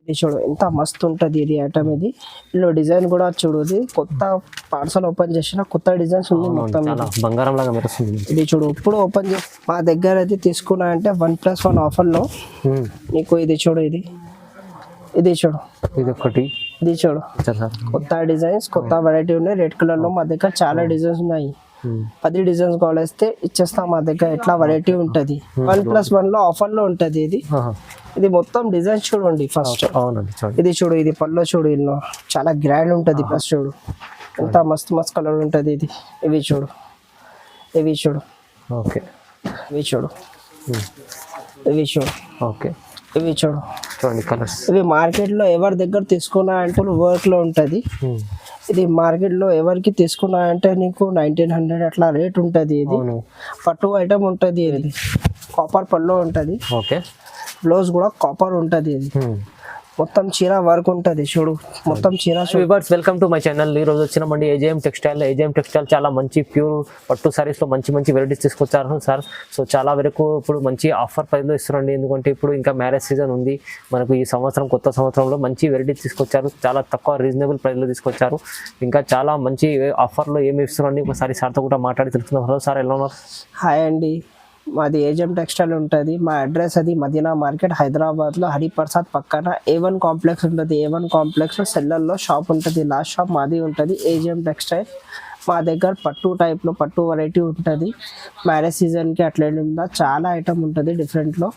ఇది చూడు ఎంత మస్తు ఉంటుంది ఇది ఐటమ్. ఇది ఇందులో డిజైన్ కూడా చూడు, ఇది కొత్త పార్సల్ ఓపెన్ చేసిన కొత్త డిజైన్స్ ఉంది మొత్తం. బంగారం లాగా మెరుస్తుంది. ఇది చూడు ఇప్పుడు ఓపెన్ చేసి మా దగ్గర అయితే తీసుకున్నా అంటే 1+1 ఆఫర్లో నీకు ఇది చూడు, ఇది చూడు, ఇది ఒకటి, ఇది చూడు కొత్త డిజైన్స్ కొత్త వెరైటీ ఉన్నాయి. రెడ్ కలర్ లో మా దగ్గర చాలా డిజైన్స్ ఉన్నాయి. 10 డిజైన్స్ కావాలిస్తే ఇచ్చేస్తాం. మా దగ్గర ఎట్లా వెరైటీ ఉంటుంది. 1+1 లో ఆఫర్ లో ఉంటది ఇది. ఇది మొత్తం డిజైన్ చూడండి ఫస్ట్. ఇది చూడు, ఇది పళ్ళు చూడు, ఇల్లు చాలా గ్రాండ్ ఉంటది. ఫస్ట్ చూడు ఎంత మస్తు మస్తు కలర్ ఉంటది. ఇది ఇవి చూడు, ఇవి చూడు, ఓకే, ఇవి చూడు, ఇవి చూడు, ఓకే, ఇవి చూడు, చూడండి కలర్స్. ఇవి మార్కెట్ లో ఎవరి దగ్గర తీసుకున్నా అంటే వర్క్ లో ఉంటది. ఇది మార్కెట్ లో ఎవరికి తీసుకున్నా అంటే నీకు 1900 అట్లా రేట్ ఉంటది. ఇది పట్టు ఐటమ్ ఉంటది. ఇది కాపర్ పళ్ళు ఉంటది. ఓకే, బ్లౌజ్ కూడా కాపర్ ఉంటది. ఇది మొత్తం చీర వర్క్ ఉంటది చూడు, మొత్తం చీర. Welcome to my channel. ఈ రోజు వచ్చినామండి ఏజేఎం టెక్స్టైల్. ఏజేఎం టెక్స్టైల్ చాలా మంచి ప్యూర్ పట్టు సారీస్ లో మంచి మంచి వెరైటీస్ తీసుకొచ్చారు సార్. సో చాలా వరకు ఇప్పుడు మంచి ఆఫర్ ప్రైస్ లో ఇస్తున్నారండి. ఎందుకంటే ఇప్పుడు ఇంకా మ్యారేజ్ సీజన్ ఉంది మనకు. ఈ సంవత్సరం కొత్త సంవత్సరంలో మంచి వెరైటీస్ తీసుకొచ్చారు. చాలా తక్కువ రీజనబుల్ ప్రైస్ లో తీసుకొచ్చారు. ఇంకా చాలా మంచి ఆఫర్ లో ఏమి ఇస్తున్నారండి ఒకసారి సార్తో కూడా మాట్లాడి తెలుసుకుందాం. హలో సార్, ఎలా ఉన్నారు? హాయ్ అండి, మాది ఏజెం టెక్స్టైల్ ఉంటుంది. మా అడ్రస్ అది మదీనా మార్కెట్ హైదరాబాద్లో హరిప్రసాద్ పక్కన A1 కాంప్లెక్స్ ఉంటుంది. A1 కాంప్లెక్స్లో సెల్లర్లో షాప్ ఉంటుంది. లాస్ట్ షాప్ మాది ఉంటుంది ఏజెం టెక్స్టైల్. మా దగ్గర పట్టు టైప్లో పట్టు వెరైటీ ఉంటుంది. మ్యారేజ్ సీజన్కి అట్లా ఉందా చాలా ఐటమ్ ఉంటుంది డిఫరెంట్లో.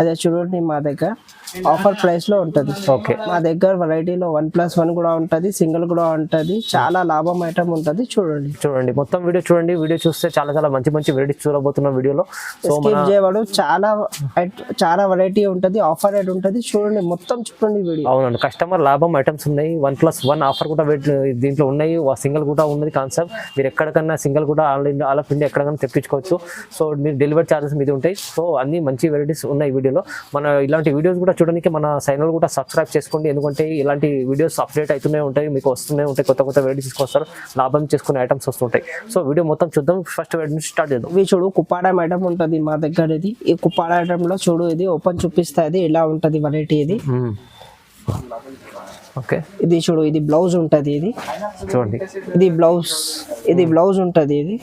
అదే చూడండి మా దగ్గర ఆఫర్ ప్రైస్లో ఉంటుంది. ఓకే, మా దగ్గర వెరైటీలో 1+1 కూడా ఉంటుంది, సింగిల్ కూడా ఉంటుంది. చాలా లాభం ఐటమ్ ఉంటుంది. చూడండి మొత్తం వీడియో చూడండి. వీడియో చూస్తే చాలా చాలా మంచి మంచి వెరైటీస్ చూడబోతున్నాం వీడియోలో. స్కిప్ చేయవాడు చాలా వెరైటీ ఉంటుంది. ఆఫర్ రేట్ ఉంటుంది. చూడండి మొత్తం చూడండి వీడియో. అవునండి, కస్టమర్ లాభం ఐటమ్స్ ఉన్నాయి. 1+1 ఆఫర్ కూడా దీంట్లో ఉన్నాయి. సింగిల్ కూడా ఉన్నది కాన్సెప్ట్. మీరు ఎక్కడికన్నా సింగిల్ కూడా ఆల్ ఆఫ్ ఇండియా ఎక్కడికన్నా తెప్పించుకోవచ్చు. సో మీరు డెలివరీ ఛార్జెస్ మీద ఉంటాయి. సో అన్ని మంచి వెరైటీస్ ఉన్నాయి వీడియోలో. మన ఇలాంటి వీడియోస్ కూడా చూడడానికి మన ఛానల్ కూడా సబ్స్క్రైబ్ చేసుకోండి. ఎందుకంటే ఇలాంటి వీడియోస్ అప్డేట్ అవుతూనే ఉంటాయి, మీకు వస్తూనే ఉంటాయి. కొత్త కొత్త వెరైటీస్ తీసుకొస్తారు, లాభం చేసుకునే ఐటమ్స్ వస్తుంటాయి. సో వీడియో మొత్తం చూద్దాం. ఫస్ట్ వెరైటీ నుంచి స్టార్ట్ చేద్దాం. ఇవి చూడు కుప్పాడం ఐటమ్ ఉంటుంది మా దగ్గర. ఇది ఈ కుప్పాడ ఐటమ్ లో చూడు, ఇది ఓపెన్ చూపిస్తుంది ఇలా ఉంటుంది వెరైటీ. ఇది ఓకే, ఇది చూడు, ఇది బ్లౌజ్ ఉంటది. ఇది చూడండి, ఇది బ్లౌజ్ ఉంటది. ఇది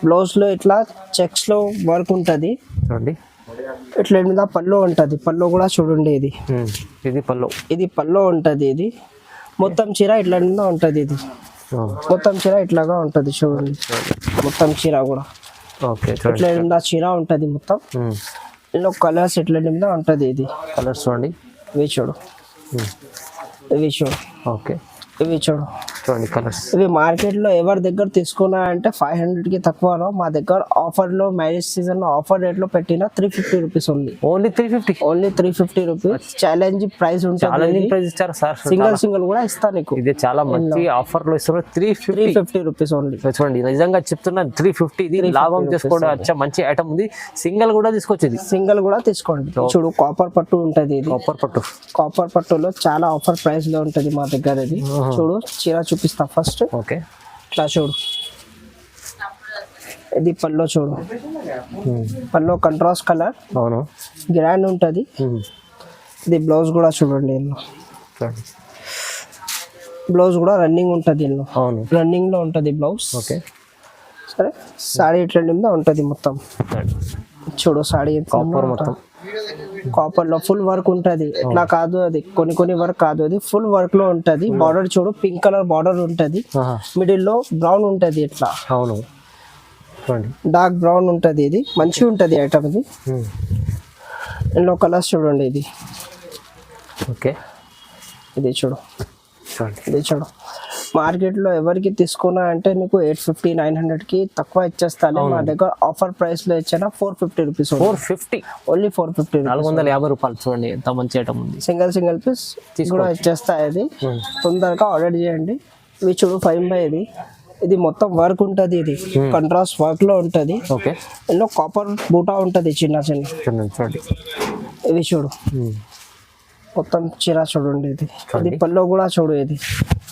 బ్లౌజ్ లో ఇట్లా చెక్స్ లో వర్క్ ఉంటది. చూడండి ఇట్లా మీద పళ్ళు ఉంటది. పళ్ళు కూడా చూడండి, ఇది పళ్ళు ఉంటది. ఇది మొత్తం చీర ఇట్లా మీద ఉంటది. ఇది మొత్తం చీర ఇట్లాగా ఉంటది. చూడండి మొత్తం చీర కూడా ఇట్లా మీద చీర ఉంటది. మొత్తం ఇందులో కలర్స్ ఇట్లా మీద ఉంటది. ఇది కలర్స్ చూడండి, ఇవి చూడు, ఇవి చూడు, ఓకే, ఇవి చూడు, చూడండి కలర్స్. ఇవి మార్కెట్ లో ఎవరి దగ్గర తీసుకున్నా అంటే 500 కి తక్కువ. మా దగ్గర ఆఫర్ లో మ్యారేజ్ సీజన్ లో ఆఫర్ రేట్ లో పెట్టిన 350 రూపీస్ ఉంది. Only 350 rupees. ఛాలెంజ్ ప్రైస్ ఉంటుంది. సింగిల్ కూడా ఇస్తా నీకు. ఇది చాలా మంచి ఆఫర్ లో ఇస్తున్నారు. 350 రూపీస్ ఓన్లీ. చూడండి నిజంగా చెప్తున్నా 350. ఇది లాభం చేసుకోవడం మంచి ఐటమ్ ఉంది. సింగిల్ కూడా తీసుకోవచ్చు. సింగిల్ కూడా తీసుకోండి. చూడు కాపర్ పట్టు ఉంటది. ఇది కాపర్ పట్టులో చాలా ఆఫర్ ప్రైస్ లో ఉంటది మా దగ్గర. ఇది చూడు చీర చూపిస్తా ఫస్ట్. ఓకే, ఇట్లా చూడు, ఇది పల్లో చూడు, పల్లో కంట్రాస్ట్ కలర్. అవును, గ్రాండ్ ఉంటది. ఇది బ్లౌజ్ కూడా చూడండి. బ్లౌజ్ కూడా రన్నింగ్ ఉంటది. రన్నింగ్ లో ఉంటది బ్లౌజ్. ఓకే, సరే సాడీ ఇట్లా మీద ఉంటది. మొత్తం చూడు సాడీ మొత్తం కాపర్ లో ఫుల్ వర్క్ ఉంటది. ఎట్లా కాదు, అది కొన్ని వర్క్ కాదు, అది ఫుల్ వర్క్ లో ఉంటది. బార్డర్ చూడు, పింక్ కలర్ బార్డర్ ఉంటది. మిడిల్ లో బ్రౌన్ ఉంటది. ఇట్లా అవును, డార్క్ బ్రౌన్ ఉంటది. ఇది మంచిగా ఉంటది ఐటమ్. ఇది ఎల్లో కలర్స్ చూడండి. ఇది ఓకే, ఇది చూడు, ఇది చూడు. మార్కెట్ లో ఎవరికి తీసుకున్నా అంటే నీకు 850 900 కి తక్కువ ఇచ్చేస్తాను. మా దగ్గర ఆఫర్ ప్రైస్ లో ఇచ్చిన 450 రూపీస్. 450 ఓన్లీ 450, 450 రూపాయలు. చూడండి ఎంత మంచి ఐటమ్ ఉంది. సింగిల్ పీస్ కూడా ఇచ్చేస్తాయి. ఇది తొందరగా ఆర్డర్ చేయండి. ఇవి చూడు 5x. ఇది మొత్తం వర్క్ ఉంటది. ఇది కంట్రాస్ట్ వర్క్ లో ఉంటది. ఓకే, ఇందులో కాపర్ బూటా ఉంటది చిన్న చూడండి. ఇవి చూడు మొత్తం చీర చూడండి. ఇది పల్లో కూడా చూడు, ఇది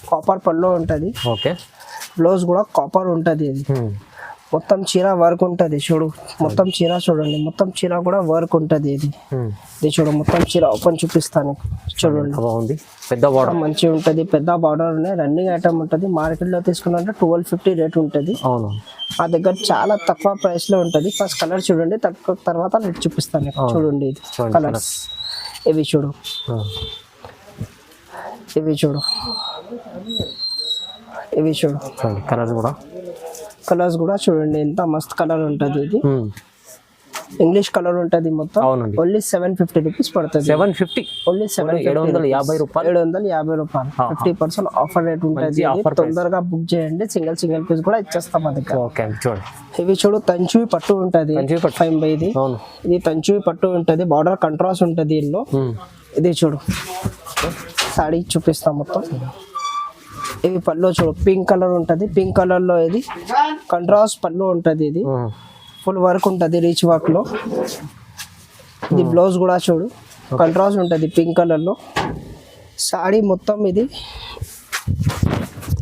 కాపర్ పల్లో ఉంటది. ఓకే, బ్లౌజ్ కూడా కాపర్ ఉంటది. ఇది మొత్తం చీర వర్క్ ఉంటది చూడు, మొత్తం చీర చూడండి, మొత్తం చీర కూడా వర్క్ ఉంటది. ఇది చూడు, మొత్తం చీర ఓపెన్ చూపిస్తాను చూడండి. బాగుంది, పెద్ద బార్డర్ మంచిగా ఉంటది, పెద్ద బార్డర్ ఉన్నాయి, రన్నింగ్ ఐటమ్ ఉంటది. మార్కెట్ లో తీసుకున్నంటే 1250 రేట్ ఉంటది. అవును, ఆ దగ్గర చాలా తక్కువ ప్రైస్ లో ఉంటది. ఫస్ట్ కలర్ చూడండి, తర్వాత రేట్ చూపిస్తాను చూడండి. ఇది కలర్స్ ఇవి చూడు, ఇవి చూడు, ఇవి చూడు, కలర్స్ కూడా చూడండి ఎంత మస్త్ కలర్ ఉంటది. ఇది ఇంగ్లీష్ కలర్ ఉంటది మొత్తం. ఓన్లీ 750 రూపీస్ పడుతుంది. 750 ఓన్లీ 750 రూపాయలు, 50% ఆఫర్ రేట్ ఉంటుంది. తొందరగా బుక్ చేయండి, సింగిల్ పీస్ కూడా ఇచ్చేస్తాం మా దగ్గర. ఇవి చూడు, తంచువి పట్టు ఉంటది 5 ఇది. ఇది తంచువి పట్టు ఉంటది, బార్డర్ కంట్రాస్ట్ ఉంటది దీనిలో. ఇది చూడు, సాడీ చూపిస్తాం మొత్తం. ఇది పళ్ళు చూడు, పింక్ కలర్ ఉంటది, పింక్ కలర్ లో ఇది కంట్రాస్ట్ పళ్ళు ఉంటది. ఇది ఫుల్ వర్క్ ఉంటది, రీచ్ వర్క్ లో. ఇది బ్లౌజ్ కూడా చూడు, కంట్రాస్ట్ ఉంటది పింక్ కలర్ లో. సాడీ మొత్తం ఇది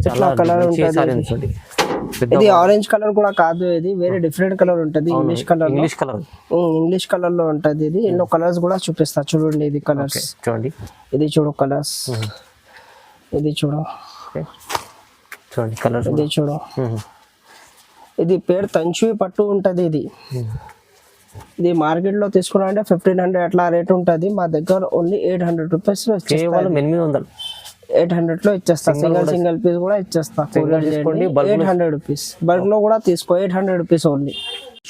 ఇట్లా కలర్ ఉంటది. ఇది ఆరెంజ్ కలర్ కూడా కాదు, ఇది వేరే డిఫరెంట్ కలర్ ఉంటది. ఇంగ్లీష్ కలర్ లో ఉంటది. ఇది ఎన్నో కలర్స్ కూడా చూపిస్తా చూడండి. ఇది కలర్స్ చూడండి, ఇది చూడు కలర్స్, ఇది చూడు కలర్, ఇది చూడు. ఇది పేరు తంచువి పట్టు ఉంటది. ఇది మార్కెట్ లో తీసుకున్నా అంటే 1500 అట్లా రేట్ ఉంటది. మా దగ్గర ఓన్లీ 800 రూపీస్ లో 800 లో ఇచ్చేస్తా. సింగిల్ పీస్ కూడా ఇచ్చేస్తా. 800 రూపీస్. బల్క్ లో కూడా తీసుకో, 800 రూపీస్ ఓన్లీ.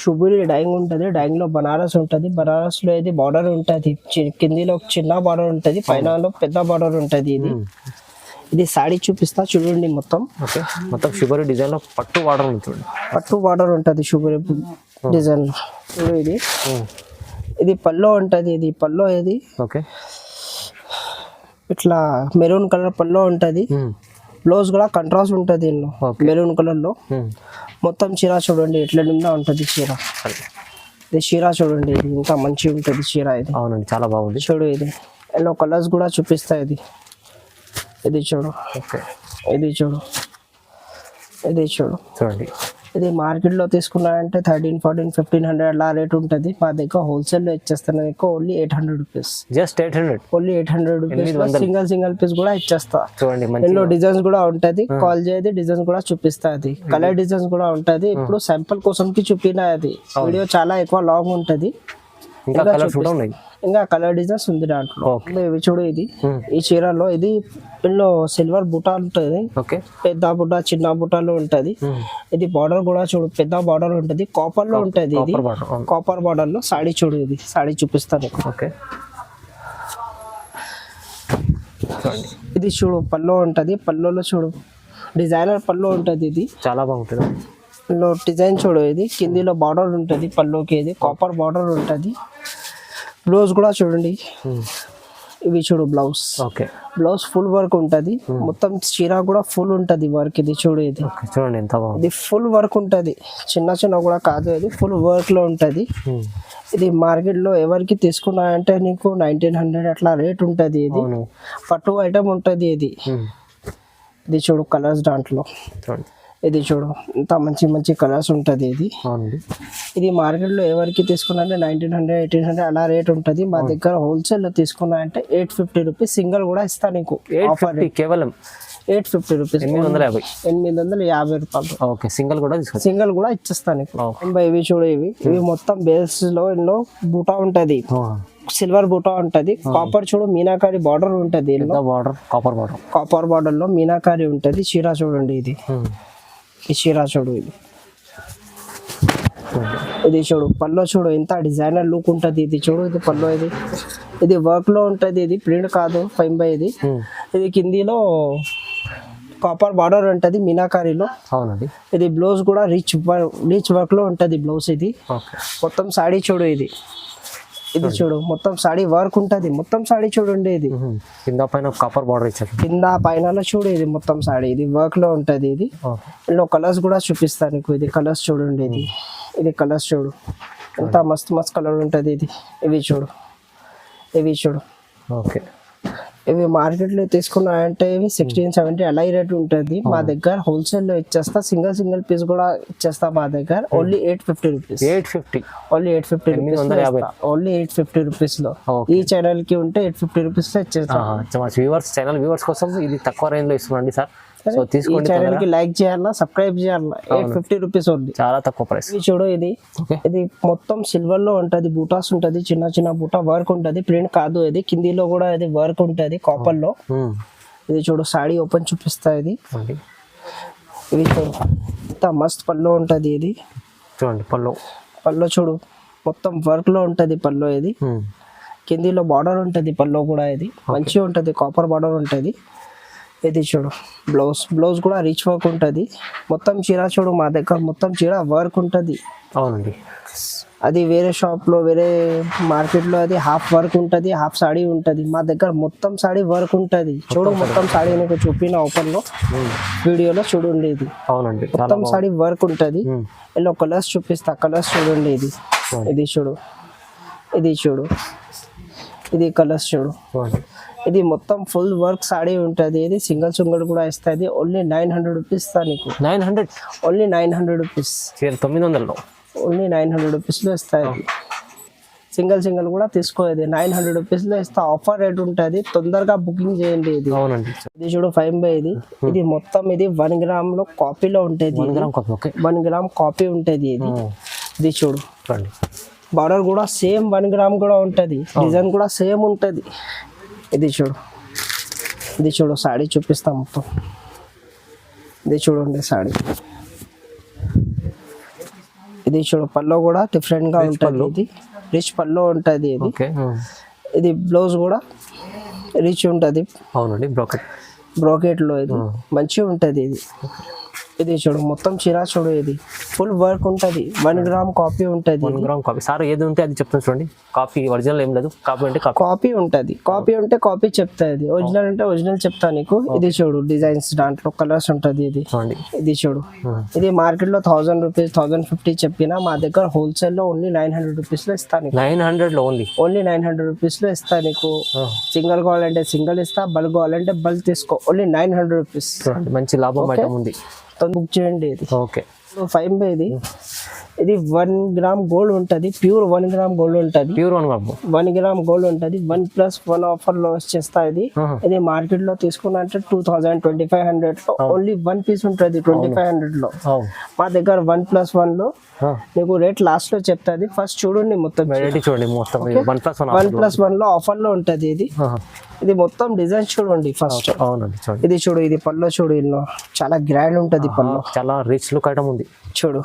షుబూరి డైంగ్ ఉంటది, డైంగ్ లో బనారస్ ఉంటది. బనారస్ లో ఇది బార్డర్ ఉంటది, కిందిలో చిన్న బార్డర్ ఉంటది, పైన పెద్ద బార్డర్ ఉంటది. ఇది సాడీ చూపిస్తా చూడండి. మొత్తం షుబూరి డిజైన్ లో పట్టు బార్డర్ ఉంటుంది, పట్టు బార్డర్ ఉంటది షుబూరి డిజైన్ లో చూడు. ఇది పల్లో ఉంటది. ఇది పల్లో, ఇది ఇట్లా మెరూన్ కలర్ పల్లో ఉంటది. బ్లౌజ్ కూడా కంట్రాస్ట్ ఉంటది దీనిలో, మెరూన్ కలర్ లో. మొత్తం చీర చూడండి ఎట్లా నిండా ఉంటది చీర. ఇది చీర చూడండి, ఇది ఇంకా మంచిగా ఉంటది చీర. ఇది అవునండి, చాలా బాగుంది చూడు. ఇది ఎల్లో కలర్స్ కూడా చూపిస్తా. ఇది చూడు, ఇది చూడు, ఇది చూడండి. ఇది మార్కెట్ లో తీసుకున్నారంటే 1300, 1400, 1500 అలా రేట్ ఉంటది. మా దగ్గర హోల్సేల్ లో ఇచ్చేస్తాను only 800 rupees. Just 800, only 800 rupees. Single piece కూడా ఇచ్చేస్తా. ఎన్నో డిజైన్స్ కూడా ఉంటది, కాల్ చేయది, డిజైన్స్ కూడా చూపిస్తా. అది కలర్ డిజైన్స్ కూడా ఉంటది. ఇప్పుడు శాంపుల్ కోసం కి చూపినా, అది వీడియో చాలా ఎక్కువ లాంగ్ ఉంటది. ఇంకా కలర్ డిజైన్స్ ఉంది దాంట్లో. ఇవి చూడు, ఇది ఈ చీరలో ఇది ఇందులో సిల్వర్ బుట్ట ఉంటది, పెద్ద బుట్ట చిన్న బుట్టలో ఉంటది. ఇది బార్డర్ కూడా చూడు, పెద్ద బార్డర్ ఉంటది, కాపర్ లో ఉంటది. ఇది కాపర్ బార్డర్ లో సాడీ చూడు. ఇది సాడీ చూపిస్తాను. ఇది చూడు, పల్లో ఉంటది, పల్లోలో చూడు డిజైనర్ పల్లో ఉంటది. ఇది చాలా బాగుంటది. డిజైన్ చూడు, ఇది కిందిలో బార్డర్ ఉంటది పల్లోకి. ఇది కాపర్ బార్డర్ ఉంటది. బ్లౌజ్ కూడా చూడండి, ఇవి చూడు బ్లౌజ్. బ్లౌజ్ ఫుల్ వర్క్ ఉంటది, మొత్తం చీర కూడా ఫుల్ ఉంటది వర్క్. ఇది చూడు, ఇది చూడండి ఎంత బాగుంది. ఇది ఫుల్ వర్క్ ఉంటది, చిన్న కూడా కాదు, ఇది ఫుల్ వర్క్ లో ఉంటది. ఇది మార్కెట్ లో ఎవరికి తీసుకున్నా అంటే నీకు 1900 అట్లా రేట్ ఉంటది. ఇది పట్టు ఐటమ్ ఉంటది. ఇది చూడు కలర్స్ దాంట్లో. ఇది చూడు ఇంత మంచి కలర్స్ ఉంటది. ఇది మార్కెట్ లో ఎవరికి తీసుకున్నా అంటే 1900, 1800 అలా రేట్ ఉంటది. మా దగ్గర హోల్సేల్ లో తీసుకున్నా అంటే 850 రూపీస్ సింగిల్ కూడా ఇస్తా నీకు. కేవలం 850 రూపీస్, 850 రూపాయలు. సింగిల్ కూడా ఇచ్చేస్తా నీకు. ఇవి చూడు, ఇవి మొత్తం బేస్ లో ఎన్నో బూటా ఉంటది, సిల్వర్ బూటా ఉంటది. కాపర్ చూడు, మీనాకారి బార్డర్ ఉంటది. కాపర్ బార్డర్ లో మీనాకారి ఉంటది. చీర చూడండి, ఇది ఈ చీర చూడు. ఇది చూడు పల్లో చూడు, ఎంత డిజైనర్ లుక్ ఉంటది. ఇది చూడు, ఇది పల్లో. ఇది వర్క్ లో ఉంటది, ఇది ప్రింట్ కాదు 5 ఇది కిందిలో కాపర్ బార్డర్ ఉంటది మీనాకారిలో. ఇది బ్లౌజ్ కూడా రిచ్ వర్క్ లో ఉంటది బ్లౌజ్. ఇది మొత్తం సాడీ చూడు. ఇది చూడు మొత్తం సాడీ వర్క్ ఉంటది. మొత్తం సాడీ చూడండి, ఇది కింద పైన కాపర్ బార్డర్ ఇచ్చారు, కింద పైన చూడు. ఇది మొత్తం సాడీ ఇది వర్క్ లో ఉంటది. ఇది ఇందులో కలర్స్ కూడా చూపిస్తాను నీకు. ఇది కలర్స్ చూడండి, ఇది కలర్స్ చూడు ఎంత మస్తు కలర్ ఉంటది. ఇవి చూడు, ఇవి మార్కెట్ లో తీసుకున్నాయంటే ఇవి 16-17 అలా రేట్ ఉంటుంది. మా దగ్గర హోల్సేల్ లో ఇచ్చేస్తా, సింగిల్ పీస్ కూడా ఇచ్చేస్తా మా దగ్గర. Only 850 rupees. 850 only 850 rupees. Only 850 rupees లో ఈ ఛానల్ కి ఉంటే 850 రూపీస్ లో ఇచ్చేస్తా. వ్యూవర్స్ ఛానల్ వ్యూవర్స్ కోసం ఇది తక్కువ రేంజ్ లో ఇస్తున్నాండి సార్. సో తీసుకోండి, ఛానల్ కి లైక్ చేయాలా, సబ్స్క్రైబ్ చేయాలా. 850 రూపీస్ ఉంది, చాలా తక్కువ ప్రైస్. ఇది చూడు, ఇది మొత్తం సిల్వర్ లో ఉంటది, బూటాస్ ఉంటది, చిన్న బూటా వర్క్ ఉంటది, ప్రింట్ కాదు ఇది. కిందిలో కూడా ఇది వర్క్ ఉంటది కాపర్ లో. ఇది చూడు, సాడీ ఓపెన్ చూపిస్తా. ఇది చూడు, ఇంత మస్త్ పళ్ళు ఉంటది. ఇది చూడండి, పళ్ళు చూడు, మొత్తం వర్క్ లో ఉంటది పళ్ళు. ఇది కిందిలో బార్డర్ ఉంటది పళ్ళు కూడా. ఇది మంచిగా ఉంటది, కాపర్ బార్డర్ ఉంటది. ఇది చూడు, బ్లౌజ్ కూడా రిచ్ వర్క్ ఉంటది. మొత్తం చీర చూడు, మా దగ్గర మొత్తం చీర వర్క్ ఉంటది. అవునండి, అది వేరే షాప్ లో, వేరే మార్కెట్ లో అది హాఫ్ వర్క్ ఉంటది, హాఫ్ సాడీ ఉంటది. మా దగ్గర మొత్తం సాడీ వర్క్ ఉంటది. చూడు, మొత్తం సాడీ నీకు చూపిన ఓపెన్ లో వీడియోలో చూడండి. ఇది అవునండి, మొత్తం సాడీ వర్క్ ఉంటది. ఎల్లో కలర్స్ చూపిస్తా, కలర్స్ చూడండి. ఇది చూడు, ఇది కలర్స్ చూడు. ఇది మొత్తం ఫుల్ వర్క్ సాడీ ఉంటది. ఇది సింగిల్ కూడా ఇస్తుంది. ఓన్లీ 900 రూపీస్ ఇస్తా నీకు. 900, ఓన్లీ 900 రూపీస్. 900లో ఓన్లీ 900 రూపీస్ లో ఇస్తాయి. సింగిల్ కూడా తీసుకోలేదు. 900 రూపీస్ లో ఇస్తా. ఆఫర్ రేట్ ఉంటది, తొందరగా బుకింగ్ చేయండి. ఇది అవునండి, ఇది చూడు 5 ఇది. ఇది మొత్తం ఇది 1 గ్రామ్ లో కాపీలో ఉంటది. 1 గ్రామ్ కాపీ ఉంటది. ఇది చూడు, బార్డర్ కూడా సేమ్ 1 గ్రామ్ కూడా ఉంటది, డిజైన్ కూడా సేమ్ ఉంటది. ఇది చూడు, సాడీ చూపిస్తా మొత్తం. ఇది చూడండి సాడీ. ఇది చూడు, పల్లో కూడా డిఫరెంట్ గా ఉంటది. ఇది రిచ్ పల్లో ఉంటది. ఇది బ్లౌజ్ కూడా రిచ్ ఉంటది. అవునండి, బ్రోకెట్ లో ఇది మంచిగా ఉంటది. ఇది చూడు, మొత్తం చీర చూడు, ఇది ఫుల్ వర్క్ ఉంటది. 1 గ్రామ్ కాపీ ఉంటది. 1 గ్రామ్ కాపీ. సార్ ఏది ఉంటే అది చెప్తాను చూడండి. కాపీ ఒరిజినల్ ఏం లేదు, కాపీ అంటే కాపీ ఉంటది. కాపీ ఉంటే కాపీ చెప్తా, ఇది ఒరిజినల్ అంటే ఒరిజినల్ చెప్తా నీకు. ఇది చూడు, డిజైన్స్ దాంట్లో కలర్స్ ఉంటది. ఇది చూడు, ఇది మార్కెట్ లో 1000 రూపీస్ 1050 చెప్పినా, మా దగ్గర హోల్సేల్ లో ఓన్లీ 900 రూపీస్ లో ఇస్తా నీకు. 900 లో ఓన్లీ 900 రూపీస్ లో ఇస్తా నీకు. సింగిల్ కావాలంటే సింగిల్ ఇస్తా, బల్క్ కావాలంటే బల్క్ తీసుకో. Only 900 rupees. మంచి లాభం ఐటమ్ ఉంది, బుక్ చేయండి. ఇది ఓకే. 5 ఇది 1 గ్రామ్ గోల్డ్ ఉంటది. ప్యూర్ 1 గ్రామ్ గోల్డ్ ఉంటది. 1 గ్రామ్ గోల్డ్ ఉంటది. 1+1 ఆఫర్ లో వచ్చేస్తా. ఇది మార్కెట్ లో తీసుకున్నంటే 2000 2500 లో ఓన్లీ 1 పీస్ ఉంటది 2500 లో. మా దగ్గర 1+1 లో నీకు రేట్ లాస్ట్ లో చెప్తాది. ఫస్ట్ చూడండి, మొత్తం చూడండి. మొత్తం 1+1 లో ఆఫర్ లో ఉంటది. ఇది మొత్తం డిజైన్ చూడండి ఫస్ట్. ఇది చూడు, ఇది పల్లో చూడు, ఇల్లు చాలా గ్రాండ్ ఉంటది. పల్లో చాలా రిచ్ లుక్ ఐటమ్ ఉంది. చూడు,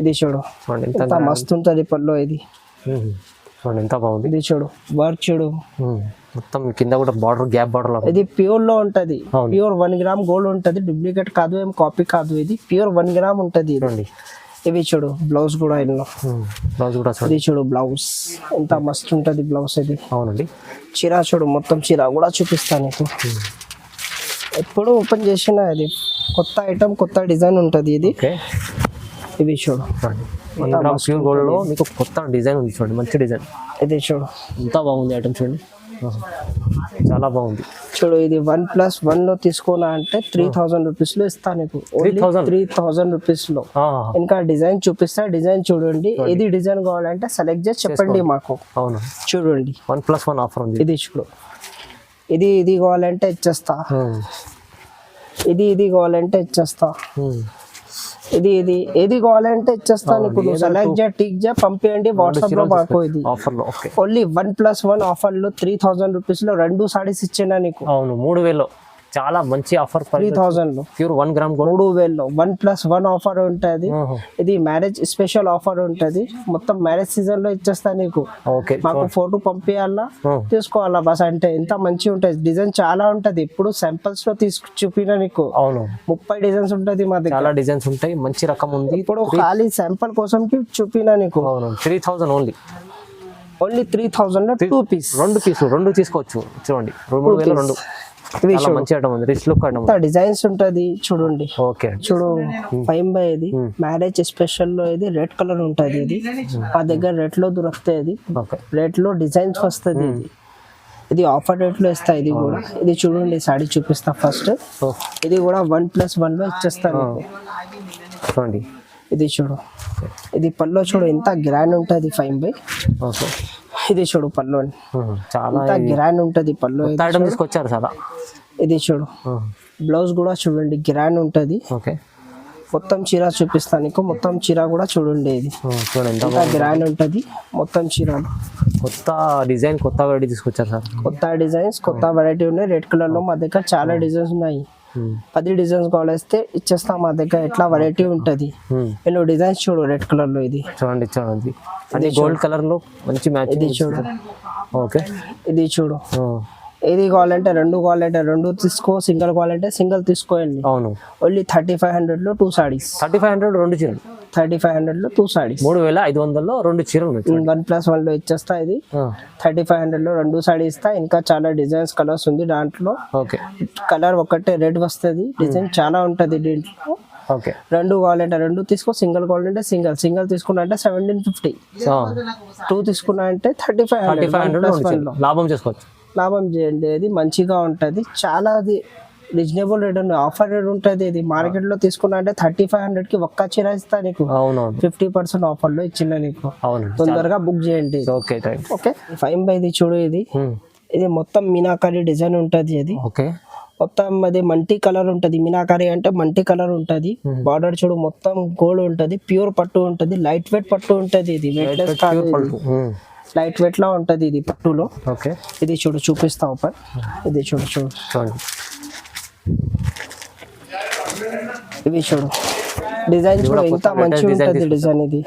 ఇది చూడు, ఎంత మస్తు ఉంటది పల్లో. ఇది ఎంత బాగుంది. ఇది చూడు, వర్క్ చూడు, మొత్తం కింద కూడా బార్డర్, గ్యాప్ బార్డర్. ఇది ప్యూర్ లో ఉంటది. ప్యూర్ 1 గ్రామ్ గోల్డ్ ఉంటది. డూప్లికేట్ కాదు, ఏం కాపీ కాదు. ఇది ప్యూర్ 1 గ్రామ్ ఉంటది. ఇవి చూడు, బ్లౌజ్ కూడా ఇది చూడు, బ్లౌజ్ ఎంత మస్తు ఉంటది బ్లౌజ్. ఇది అవునండి. చీర చూడు, మొత్తం చీర కూడా చూపిస్తాను నీకు. ఎప్పుడు ఓపెన్ చేసినా ఇది కొత్త ఐటమ్, కొత్త డిజైన్ ఉంటది. ఇది ఇవి చూడు, ప్యూర్ గోల్డ్ లో మీకు కొత్త డిజైన్ ఉంది. చూడండి, మంచి డిజైన్. ఇది చూడు, ఎంత బాగుంది ఐటమ్. చూడండి, చాలా బాగుంది. చూడు, ఇది 1+1 లో తీసుకోనా అంటే 3000 రూపీస్ లో ఇస్తా నీకు. 3000 రూపీస్ లో. ఇంకా డిజైన్ చూపిస్తా, డిజైన్ చూడండి. ఏది డిజైన్ కావాలంటే సెలెక్ట్ చేసి చెప్పండి మాకు. అవును, చూడండి, 1+1 ఆఫర్ ఉంది. ఇది చూడు, ఇది కావాలంటే ఇచ్చేస్తా. ఇది కావాలంటే ఇచ్చేస్తా. ఏది కావాలంటే ఇచ్చేస్తా నీకు. సెలెక్ట్ చేయ, టిక్ చేయ, పంపించండి వాట్సాప్ లో మాకు. ఇది ఆఫర్ లో ఓన్లీ 1+1 ఆఫర్ లో 3000 రూపీస్ లో 2 సారీస్ ఇచ్చేనా నీకు. అవును, 3000 చాలా మంచి ఆఫర్. 3000 లో ప్యూర్ 1 గ్రామ్ గోల్డ్. 3000 లో 1+1 ఆఫర్ ఉంటది. ఇది మ్యారేజ్ స్పెషల్ ఆఫర్ ఉంటది. మొత్తం మ్యారేజ్ సీజన్ లో ఇచ్చేస్తా నీకు. మాకు ఫోటో పంపించాలా, తీసుకోవాలా బస్. అంటే ఎంత మంచి ఉంటది, డిజైన్ చాలా ఉంటది. ఇప్పుడు శాంపిల్స్ లో చూపినా నీకు. అవును, 30 డిజైన్స్ ఉంటది మా దగ్గర. చాలా డిజైన్స్ ఉంటాయి, మంచి రకం ఉంది. ఇప్పుడు ఖాళీ శాంపిల్ కోసం చూపినా నీకు. 3000 ఓన్లీ 3000 లో 2 పీస్. 2 పీసులు 2 తీసుకోవచ్చు. చూడండి, 3000 మంచి ఐటమ్ ఉంది, రిచ్ లుక్ ఐటమ్. డిజైన్స్ ఉంటది చూడండి. ఓకే, చూడు, 5 ఇది మ్యారేజ్ స్పెషల్ లో. ఇది రెడ్ కలర్ ఉంటది. ఇది మా దగ్గర రెడ్ లో దొరుకుతాయి. ఇది రెడ్ లో డిజైన్స్ వస్తుంది. ఇది ఆఫర్ రేట్ లో ఇస్తా. ఇది కూడా ఇది చూడండి సాడీ చూపిస్తా ఫస్ట్. ఇది కూడా 1+1 లో ఇచ్చేస్తాను చూడండి. ఇది చూడు, ఇది పల్లో చూడు ఎంత గ్రాండ్ ఉంటుంది 5/. ఇది చూడు పల్లో చాలా ఎంత గ్రాండ్ ఉంటుంది పల్లో. తీసుకొచ్చారు చాలా. ఇది చూడు బ్లౌజ్ కూడా చూడండి గ్రాండ్ ఉంటుంది. ఓకే మొత్తం చీర చూపిస్తాను నీకు. మొత్తం చీర కూడా చూడండి, ఇది చూడండి ఎంత గ్రాండ్ ఉంటుంది మొత్తం చీరలు. కొత్త డిజైన్ కొత్త వెరైటీ తీసుకొచ్చారు సార్. కొత్త డిజైన్స్ కొత్త వెరైటీ ఉన్నాయి. రెడ్ కలర్ లో మా దగ్గర చాలా డిజైన్స్ ఉన్నాయి. 10 డిజైన్స్ కావాలిస్తే ఇచ్చేస్తాం మా దగ్గర. ఎట్లా వెరైటీ ఉంటుంది. నేను డిజైన్స్ చూడు రెడ్ కలర్ లో. ఇది చూడండి చూడండి అది గోల్డ్ కలర్ లో మంచి మ్యాచ్. ఇది చూడు. ఓకే ఇది చూడు. ఇది కావాలంటే 2 కావాలంటే 2 తీసుకో, సింగిల్ కావాలంటే సింగిల్ తీసుకోండి. అవును. ఓన్లీ 3500 లో 2 సారీస్. 3500 2 చీరలు. 3500 లో 2 సారీస్. 3500 లో 2 చీరలు. 1+1 లో ఇచ్చేస్తా. ఇది 3500 లో 2 సారీ ఇస్తా. ఇంకా చాలా డిజైన్స్ కలర్స్ ఉంది దాంట్లో. ఓకే కలర్ ఒకటే రెడ్ వస్తుంది. డిజైన్ చాలా ఉంటది దీంట్లో. ఓకే 2 కావాలంటే 2 తీసుకో, సింగిల్ కావాలంటే సింగిల్ తీసుకున్నా అంటే 1750. 2 తీసుకున్నా అంటే 3500 లాభం చేసుకోవచ్చు. లాభం చేయండి. ఇది మంచిగా ఉంటుంది. చాలా అది రీజనబుల్ రేట్ ఉంది. ఆఫర్ రేట్ ఉంటుంది. ఇది మార్కెట్ లో తీసుకున్నా అంటే 3500 కి ఒక్క చీర ఇస్తా నీకు. 50% ఆఫర్ లో ఇచ్చిన నీకు. తొందరగా బుక్ చేయండి. Okay okay 5/. ఇది చూడు, ఇది మొత్తం మీనాకారి డిజైన్ ఉంటుంది. ఇది ఓకే మొత్తం అది మల్టీ కలర్ ఉంటుంది. మీనాకారి అంటే మల్టీ కలర్ ఉంటుంది. బార్డర్ చూడు మొత్తం గోల్డ్ ఉంటుంది. ప్యూర్ పట్టు ఉంటుంది. లైట్ వెయిట్ పట్టు ఉంటుంది. ఇది వెయిట్లెస్ కాదు, లైట్ వెయిట్ లా ఉంటుంది ఇది పట్టులో. ఓకే ఇది చూడు చూపిస్తా ఓపెన్. ఇది చూడు చూడండి. ఇవి చూడు డిజైన్ చూడు ఎంత మంచిగా ఉంటుంది డిజైన్. ఇది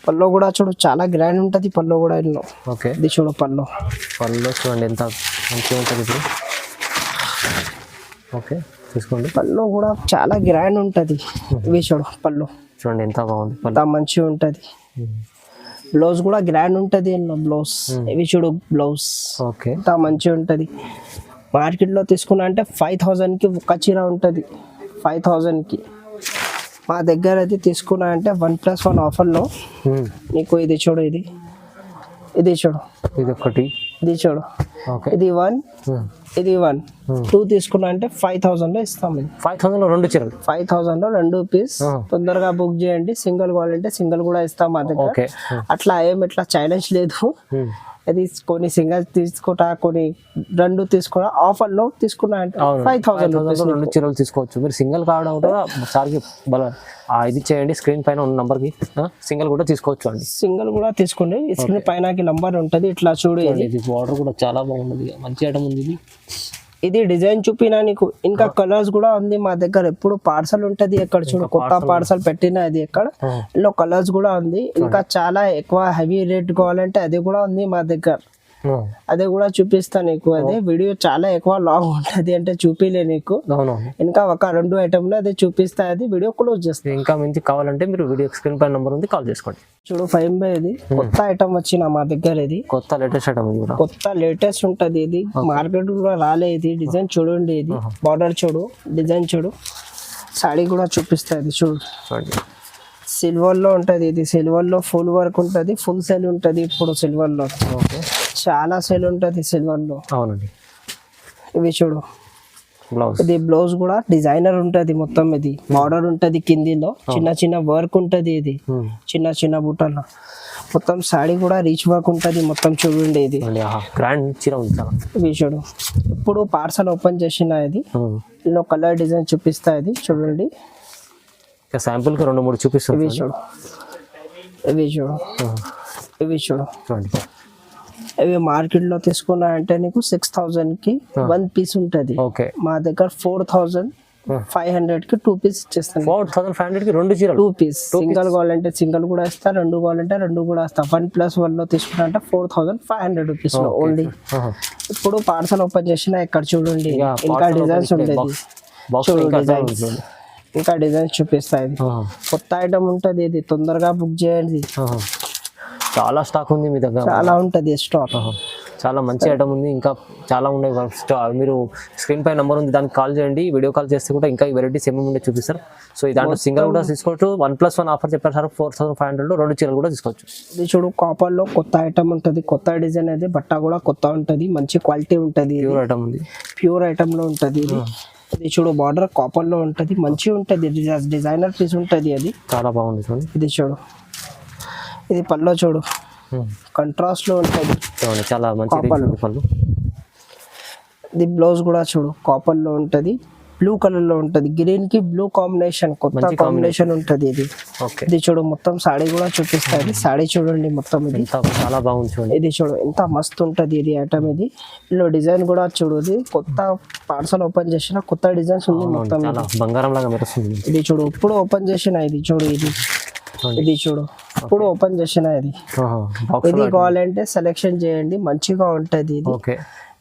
పల్లో కూడా చూడు చాలా గ్రాండ్ ఉంటుంది. పల్లో కూడా ఇల్లు. ఓకే ఇది చూడు పల్లో చూడండి ఎంత మంచిగా ఉంటుంది ఇది. ఓకే తీసుకోండి. పల్లో కూడా చాలా గ్రాండ్ ఉంటుంది. ఇవి చూడు పల్లో చూడండి ఎంత బాగుంది. ఎంత మంచిగా ఉంటుంది. బ్లౌజ్ కూడా గ్రాండ్ ఉంటుంది బ్లౌజ్. ఇవి చూడు బ్లౌజ్ ఓకే ఎంత మంచిగా ఉంటుంది. మార్కెట్ లో తీసుకున్నా అంటే 5000 కి ఒక చీర ఉంటుంది. 5000 కి మా దగ్గర అయితే తీసుకున్నా అంటే 1+1 ఆఫర్ లో నీకు. ఇది చూడు, ఇది చూడు, ఇది ఒకటి, ఇది చూడు, ఇది 1, ఇది 1, 2 తీసుకున్నా అంటే 5000 లో ఇస్తాం. 5000 లో 2 చీరలు. 5000 లో 2 పీస్. తొందరగా బుక్ చేయండి. సింగిల్ కావాలంటే సింగిల్ కూడా ఇస్తాం మా దగ్గర. అట్లా ఇట్లా ఛాలెంజ్ లేదు. అది కొన్ని సింగిల్ తీసుకుంటా, కొన్ని 2 తీసుకున్నా. ఆఫర్ లో తీసుకున్నా అంటే 5000 2 చీరలు తీసుకోవచ్చు. మీరు సింగిల్ కావడం కూడా ఒకసారి ఇది చేయండి. స్క్రీన్ పైన ఉన్న నంబర్ కి సింగిల్ కూడా తీసుకోవచ్చు అండి. సింగిల్ కూడా తీసుకోండి. స్క్రీన్ పైన నంబర్ ఉంటది. ఇట్లా చూడు. ఇది బార్డర్ కూడా చాలా బాగుంది. మంచి ఐటమ్ ఉంది. ఇది డిజైన్ చూపినా నీకు. ఇంకా కలర్స్ కూడా ఉంది మా దగ్గర. ఎప్పుడు పార్సల్ ఉంటది. ఎక్కడ చూడు కొత్త పార్సల్ పెట్టిన అది ఎక్కడ ఇందులో కలర్స్ కూడా ఉంది. ఇంకా చాలా ఎక్కువ హెవీ రేట్ కావాలంటే అది కూడా ఉంది మా దగ్గర. అదే కూడా చూపిస్తా నీకు. అదే వీడియో చాలా ఎక్కువ లాంగ్ ఉంటది అంటే చూపిలే నీకు. ఇంకా ఒక 2 ఐటమ్లు అదే చూపిస్తా. అది వీడియో క్లోజ్ చేస్తా. ఇంకా మంచి కావాలంటే మీరు వీడియో స్క్రీన్ పైన నంబర్ ఉంది, కాల్ చేసుకోండి. చూడు 5/. ఇది కొత్త ఐటమ్ వచ్చిన మా దగ్గర. ఇది కొత్త లేటెస్ట్ ఐటమ్. కొత్త లేటెస్ట్ ఉంటది. ఇది మార్కెట్ కూడా రాలే. ఇది డిజైన్ చూడండి. ఇది బార్డర్ చూడు, డిజైన్ చూడు. సాడీ కూడా చూపిస్తా. ఇది చూడు సిల్వర్ లో ఉంటది. ఇది సిల్వర్ లో ఫుల్ వర్క్ ఉంటది. ఫుల్ సేల్ ఉంటది ఇప్పుడు సిల్వర్ లో. చాలా సేల్ ఉంటది సిల్వర్ లో. అవునండి. ఇవి చూడు బ్లౌజ్. ఇది బ్లౌజ్ కూడా డిజైనర్ ఉంటది. మొత్తం ఇది బార్డర్ ఉంటది. కిందిలో చిన్న చిన్న వర్క్ ఉంటది. ఇది చిన్న చిన్న బుట్టలో మొత్తం సాడీ కూడా రీచ్ వర్క్ ఉంటది. మొత్తం చూడండి. ఇది గ్రాండ్ చీర ఉంది. ఇవి చూడు ఇప్పుడు పార్సల్ ఓపెన్ చేసిన. ఇది ఇందులో కలర్ డిజైన్ చూపిస్తా. ఇది చూడండి. శాంపుల్ కి 2-3 చూపిస్తాను. ఇవి చూడు, ఇవి చూడు, ఇవి చూడు. ఇవి మార్కెట్ లో తీసుకున్నా అంటే నీకు 6000 కి 1 పీస్ ఉంటది. మా దగ్గర 4500 కి 2 పీస్ ఇచ్చేస్తాను. 4500 కి 2 చీరలు 2 పీస్. సింగిల్ కావాలంటే సింగిల్ కూడా ఇస్తా. 2 కావాలంటే 2 కూడా ఇస్తా. 1+1 లో తీసుకున్నా అంటే 4500 రూపీస్ లో ఓన్లీ. ఇప్పుడు పార్సల్ ఓపెన్ చేసిన ఇక్కడ చూడండి. ఇంకా డిజైన్స్ ఉండేది. చూడు డిజైన్స్. ఇంకా డిజైన్స్ చూపిస్తాయి. కొత్త ఐటమ్ ఉంటది. ఇది తొందరగా బుక్ చేయండి. చాలా స్టాక్ ఉంది మీ దగ్గర. చాలా ఉంటది స్టాక్. చాలా మంచి ఐటమ్ ఉంది, ఇంకా చాలా ఉన్నాయి. మీరు స్క్రీన్ పై నెంబర్ ఉంది, దానికి కాల్ చేయండి. వీడియో కాల్ చేస్తే కూడా ఇంకా ఈ వెరైటీస్ ఏమేమి ఉండే చూపిస్తారు. సో ఈ దాంట్లో సింగిల్ కూడా తీసుకోవచ్చు. 1+1 ఆఫర్ చెప్పారు సార్, 4500 2 చీరలు కూడా తీసుకోవచ్చు. ఇది చూడు కాపర్ లో కొత్త ఐటమ్ ఉంటది, కొత్త డిజైన్ అది, బట్ట కూడా కొత్త ఉంటది, మంచి క్వాలిటీ ఉంటది, ప్యూర్ ఐటమ్ ఉంది, ప్యూర్ ఐటమ్ లో ఉంటది ఇది. ఇది చూడు బార్డర్ కాపర్ లో ఉంటది, మంచి ఉంటది, డిజైనర్ పీస్ ఉంటది, అది చాలా బాగుంది చూడండి. ఇది చూడు, ఇది పల్లో చూడు కంట్రాస్ట్ లో ఉంటది, చూడండి చాలా మంచి పళ్ళు. ఇది బ్లౌజ్ కూడా చూడు కాపర్ లో ఉంటది, బ్లూ కలర్ లో ఉంటది, గ్రీన్ కి బ్లూ కాంబినేషన్, కొత్త కాంబినేషన్ ఉంటది ఇది. ఓకే, ఇది చూడు మొత్తం సాడీ కూడా చూపిస్తుంది, సాడీ చూడండి మొత్తం ఇది చాలా బాగుంది చూడండి. ఇది చూడు ఎంత మస్తు ఉంటది ఇది ఐటమ్. ఇది ఇందులో డిజైన్ కూడా చూడు, ఇది కొత్త పార్సల్ ఓపెన్ చేసిన కొత్త డిజైన్స్ ఉంది మొత్తం. చాలా బంగారం లాగా మెరుస్తుంది. ఇది చూడు ఇప్పుడు ఓపెన్ చేసిన, ఇది చూడు, ఇది చూడు ఇప్పుడు ఓపెన్ చేసిన. ఇది కావాలంటే సెలెక్షన్ చేయండి, మంచిగా ఉంటది ఇది. ఓకే,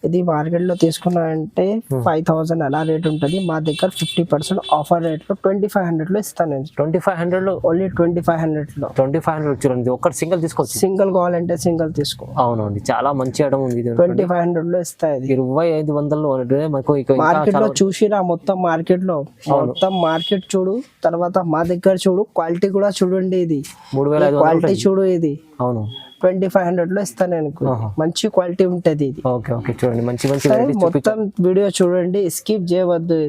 ఇది మార్కెట్ లో తీసుకున్నారంటే 5000 అలా రేట్ ఉంటది, మా దగ్గర 50% ఆఫర్ రేట్ లో 2500 లో ఇస్తాను. 2500 లో ఓన్లీ 2500 లో 2500 చూడండి. ఒక్కటి సింగిల్ తీసుకోవచ్చు, సింగిల్ కావాలంటే సింగిల్ తీసుకో. అవునండి, చాలా మంచి ఐటమ్ ఉంది. 2500 లో ఇస్తాయి. 2500 మనకు మార్కెట్ లో చూసిరా, మొత్తం మార్కెట్ లో మొత్తం మార్కెట్ చూడు, తర్వాత మా దగ్గర చూడు, క్వాలిటీ కూడా చూడండి, ఇది 3500 క్వాలిటీ చూడు, ఇది అవును 2500 లో ఇస్తాను నేను, మంచి క్వాలిటీ ఉంటది ఇది. ఓకే ఓకే, చూడండి మంచి మంచి మొత్తం వీడియో చూడండి, స్కిప్ చేయవద్దు.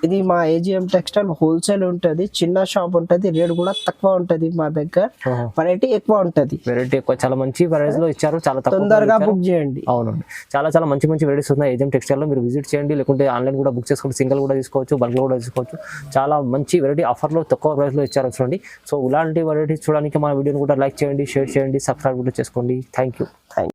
ఇది మా ఏజిఎం టెక్స్టైల్ హోల్సేల్ ఉంటది, చిన్న షాప్ ఉంటది, రేట్ కూడా తక్కువ ఉంటది, మా దగ్గర వెరైటీ ఎక్కువ ఉంటది. వెరైటీ ఎక్కువ, చాలా మంచి వెరైటీస్ లో ఇచ్చారు, చాలా తొందరగా బుక్ చేయండి. అవునండి, చాలా చాలా మంచి మంచి వెరైటీస్ ఉన్నాయి ఏజిఎం టెక్స్టైల్ లో. మీరు విజిట్ చేయండి, లేకుంటే ఆన్లైన్ కూడా బుక్ చేసుకోండి, సింగిల్ కూడా తీసుకోవచ్చు, బల్క్ కూడా తీసుకోవచ్చు. చాలా మంచి వెరైటీ ఆఫర్ లో తక్కువ ప్రైస్ లో ఇచ్చారు చూడండి. సో ఇలాంటి వెరైటీస్ చూడడానికి మన వీడియోని కూడా లైక్ చేయండి, షేర్ చేయండి, సబ్స్క్రైబ్ కూడా చేసుకోండి. Thank you.